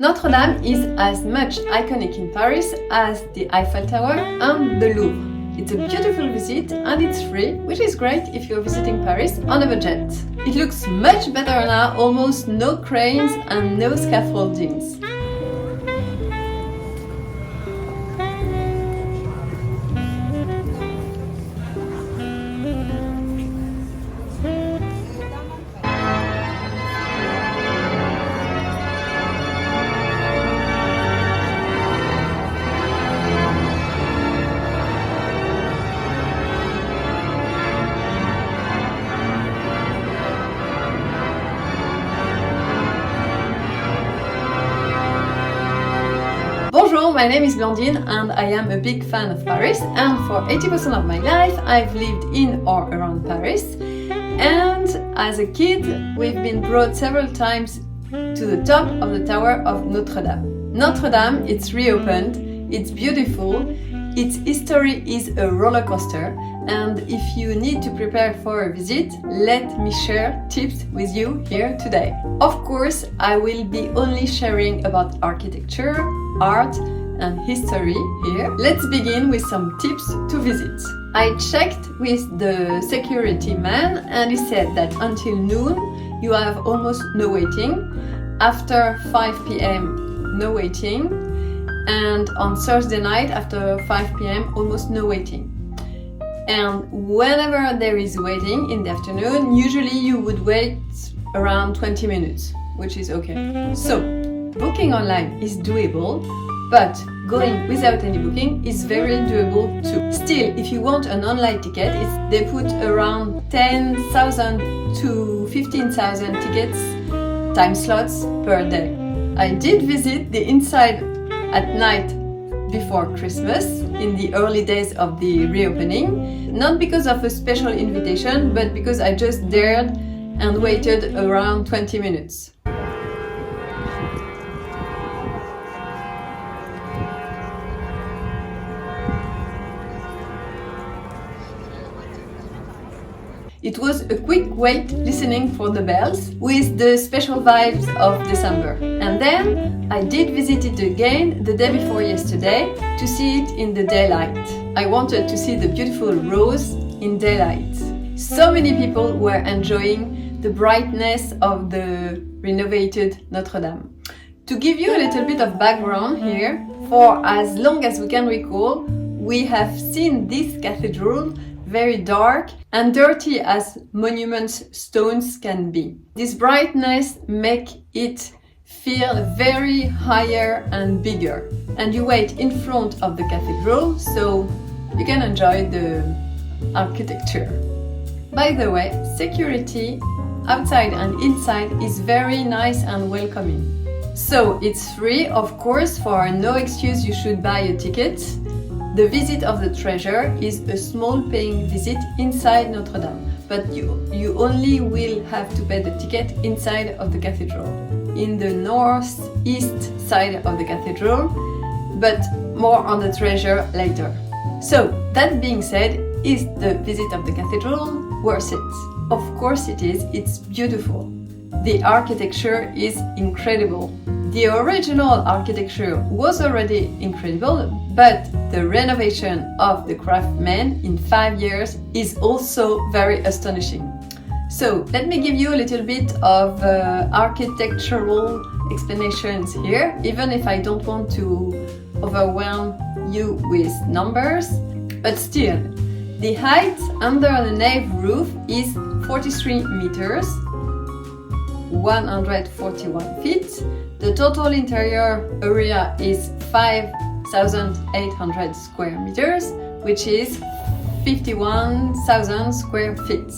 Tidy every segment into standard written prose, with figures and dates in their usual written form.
Notre-Dame is as much iconic in Paris as the Eiffel Tower and the Louvre. It's a beautiful visit and it's free, which is great if you're visiting Paris on a budget. It looks much better now, almost no cranes and no scaffoldings. Bonjour, my name is Blandine and I am a big fan of Paris, and for 80% of my life I've lived in or around Paris, and as a kid we've been brought several times to the top of the tower of Notre-Dame. Notre-Dame, it's reopened, it's beautiful, its history is a roller coaster, and if you need to prepare for a visit, let me share tips with you here today. Of course, I will be only sharing about architecture, art and history here. Let's begin with some tips to visit. I checked with the security man and he said that until noon you have almost no waiting, after 5 p.m. no waiting, and on Thursday night after 5 p.m. almost no waiting. And whenever there is waiting in the afternoon, usually you would wait around 20 minutes, which is okay. So, booking online is doable, but going without any booking is very doable too. Still, if you want an online ticket, they put around 10,000 to 15,000 tickets, time slots per day. I did visit the inside at night before Christmas, in the early days of the reopening, not because of a special invitation, but because I just dared and waited around 20 minutes. It was a quick wait listening for the bells with the special vibes of December. And then I did visit it again the day before yesterday to see it in the daylight. I wanted to see the beautiful rose in daylight. So many people were enjoying the brightness of the renovated Notre-Dame. To give you a little bit of background here, for as long as we can recall, we have seen this cathedral very dark and dirty as monuments stones can be. This brightness makes it feel very higher and bigger. And you wait in front of the cathedral so you can enjoy the architecture. By the way, security outside and inside is very nice and welcoming. So it's free, of course, for no excuse you should buy a ticket. The visit of the Treasury is a small paying visit inside Notre-Dame, but you only will have to pay the ticket inside of the cathedral, in the northeast side of the cathedral, but more on the Treasury later. So, that being said, is the visit of the cathedral worth it? Of course it is, it's beautiful. The architecture is incredible. The original architecture was already incredible, but the renovation of the craftsmen in 5 years is also very astonishing. So let me give you a little bit of architectural explanations here, even if I don't want to overwhelm you with numbers, but still, the height under the nave roof is 43 meters, 141 feet. The total interior area is 5,800 square meters, which is 51,000 square feet.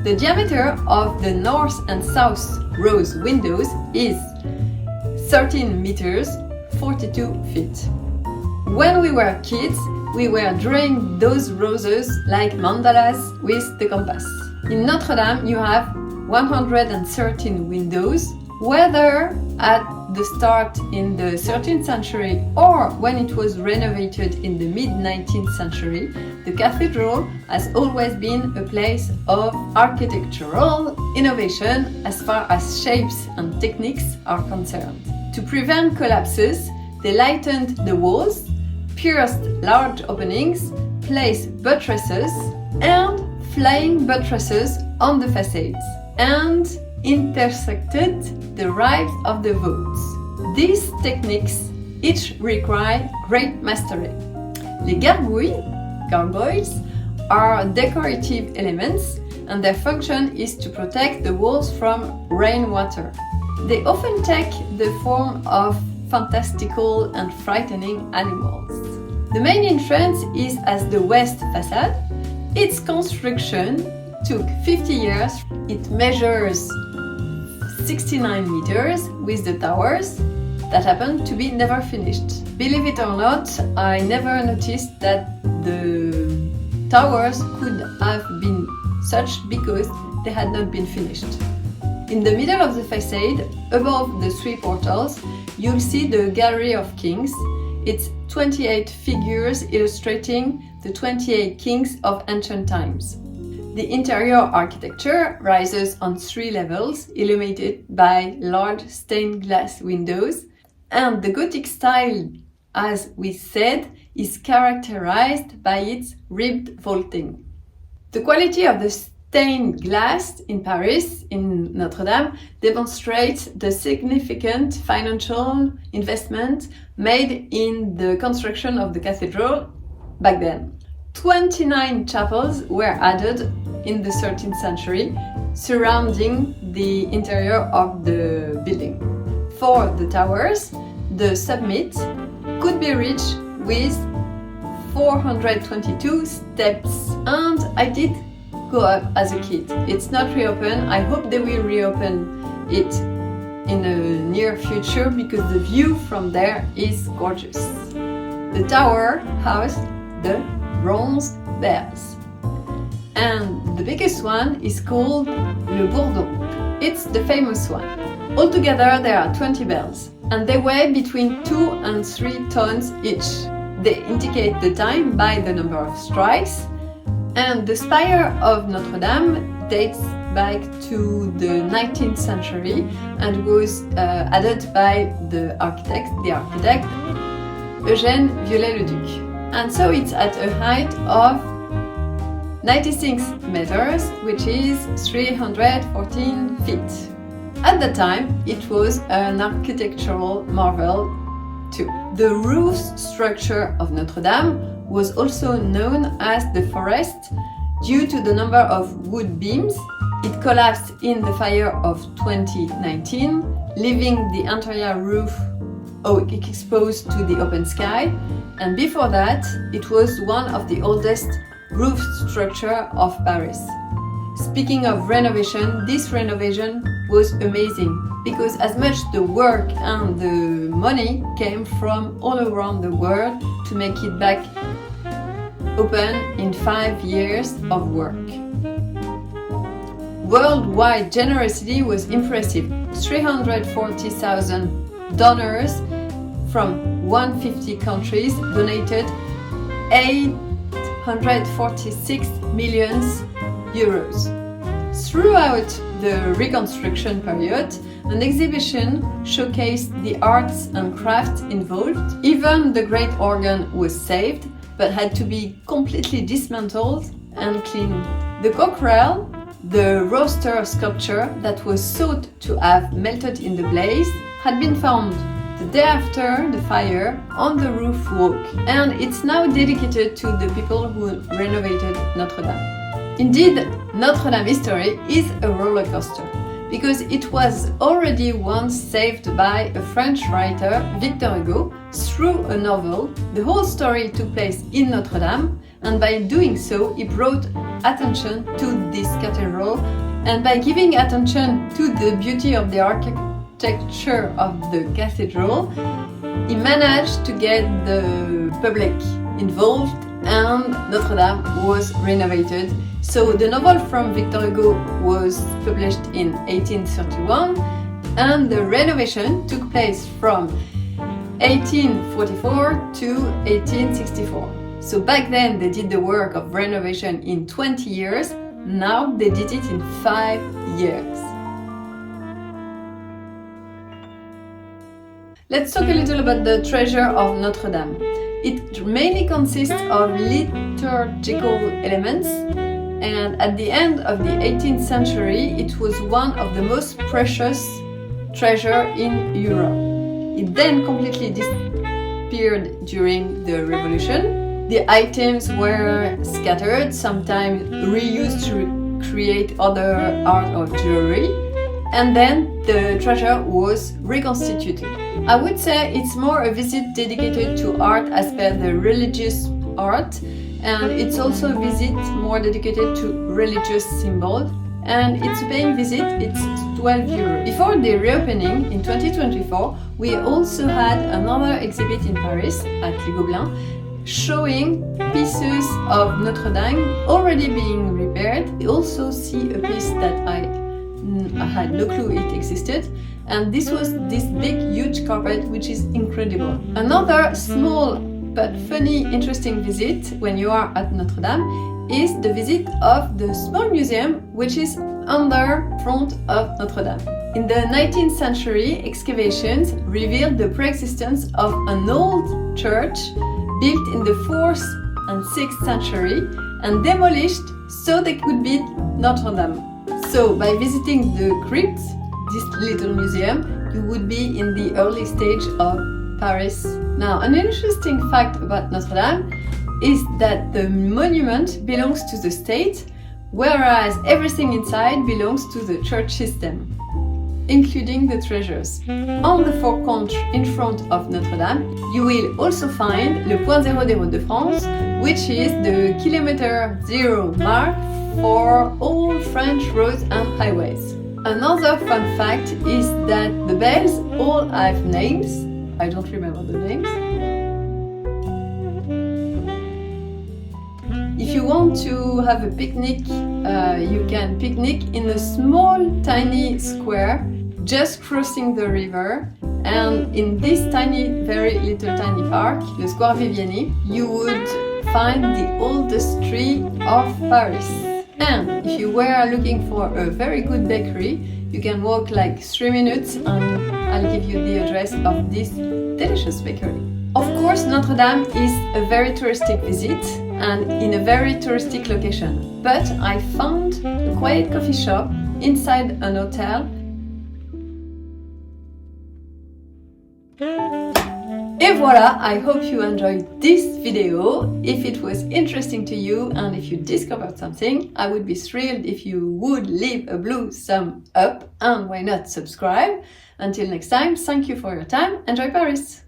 The diameter of the north and south rose windows is 13 meters, 42 feet. When we were kids, we were drawing those roses like mandalas with the compass. In Notre-Dame, you have 113 windows, whether at the start in the 13th century or when it was renovated in the mid-19th century, the cathedral has always been a place of architectural innovation as far as shapes and techniques are concerned. To prevent collapses, they lightened the walls, pierced large openings, placed buttresses and flying buttresses on the facades, and intersected the ribs of the vaults. These techniques each require great mastery. Les gargoyles, are decorative elements, and their function is to protect the walls from rainwater. They often take the form of fantastical and frightening animals. The main entrance is as the west facade. Its construction took 50 years. It measures 69 meters with the towers that happened to be never finished. Believe it or not, I never noticed that the towers could have been such because they had not been finished. In the middle of the facade, above the three portals, you'll see the Gallery of Kings. It's 28 figures illustrating the 28 kings of ancient times. The interior architecture rises on 3 levels, illuminated by large stained glass windows, and the Gothic style, as we said, is characterized by its ribbed vaulting. The quality of the stained glass in Paris, in Notre-Dame, demonstrates the significant financial investment made in the construction of the cathedral back then. 29 chapels were added in the 13th century, surrounding the interior of the building. For the towers, the summit could be reached with 422 steps, and I did go up as a kid. It's not reopened. I hope they will reopen it in the near future because the view from there is gorgeous. The tower housed the bronze bells, and the biggest one is called Le Bourdon. It's the famous one. Altogether there are 20 bells, and they weigh between 2 and 3 tons each. They indicate the time by the number of strikes, and the spire of Notre-Dame dates back to the 19th century and was added by the architect Eugène Viollet-le-Duc. And so it's at a height of 96 meters, which is 314 feet. At the time, it was an architectural marvel too. The roof structure of Notre-Dame was also known as the forest due to the number of wood beams. It collapsed in the fire of 2019, leaving the entire roof exposed to the open sky, and before that, it was one of the oldest roof structure of Paris. Speaking of renovation, this renovation was amazing because as much the work and the money came from all around the world to make it back open in 5 years of work. Worldwide generosity was impressive. 340,000 donors from 150 countries donated 846 million euros. Throughout the reconstruction period, an exhibition showcased the arts and crafts involved. Even the great organ was saved, but had to be completely dismantled and cleaned. The cockerel, the roaster sculpture that was thought to have melted in the blaze, had been found the day after the fire on the roof walk, and it's now dedicated to the people who renovated Notre-Dame. Indeed, Notre-Dame history is a roller coaster, because it was already once saved by a French writer, Victor Hugo, through a novel. The whole story took place in Notre-Dame, and by doing so, he brought attention to this cathedral, and by giving attention to the beauty of the architecture of the cathedral, he managed to get the public involved, and Notre-Dame was renovated. So the novel from Victor Hugo was published in 1831, and the renovation took place from 1844 to 1864. So back then they did the work of renovation in 20 years, now they did it in 5 years. Let's talk a little about the treasure of Notre-Dame. It mainly consists of liturgical elements, and at the end of the 18th century it was one of the most precious treasures in Europe. It then completely disappeared during the Revolution. The items were scattered, sometimes reused to create other art or jewelry, and then the treasure was reconstituted. I would say it's more a visit dedicated to art as per the religious art, and it's also a visit more dedicated to religious symbols, and it's a paying visit, it's 12 euros. Before the reopening in 2024, we also had another exhibit in Paris at Les Gobelins showing pieces of Notre-Dame already being repaired. We also see a piece that I had no clue it existed, and this was this big huge carpet, which is incredible. Another small but funny interesting visit when you are at Notre-Dame is the visit of the small museum which is under front of Notre-Dame. In the 19th century, excavations revealed the pre-existence of an old church built in the 4th and 6th century and demolished so they could build Notre-Dame. So by visiting the crypt, this little museum, you would be in the early stage of Paris. Now, an interesting fact about Notre-Dame is that the monument belongs to the state, whereas everything inside belongs to the church system, including the treasures. On the forecourt in front of Notre-Dame, you will also find le point zéro des routes de France, which is the kilometer zero mark for all French roads and highways. Another fun fact is that the bells all have names. I don't remember the names. If you want to have a picnic, you can picnic in a small tiny square just crossing the river, and in this tiny, very little tiny park, the Square Viviani, you would find the oldest tree of Paris. And if you were looking for a very good bakery, you can walk like 3 minutes and I'll give you the address of this delicious bakery. Of course, Notre-Dame is a very touristic visit and in a very touristic location. But I found a quiet coffee shop inside an hotel. Et voilà, I hope you enjoyed this video. If it was interesting to you and if you discovered something, I would be thrilled if you would leave a blue thumb up and why not subscribe. Until next time, thank you for your time, enjoy Paris!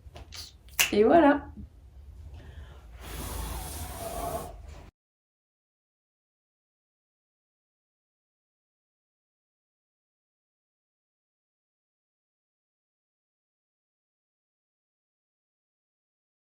Et voilà!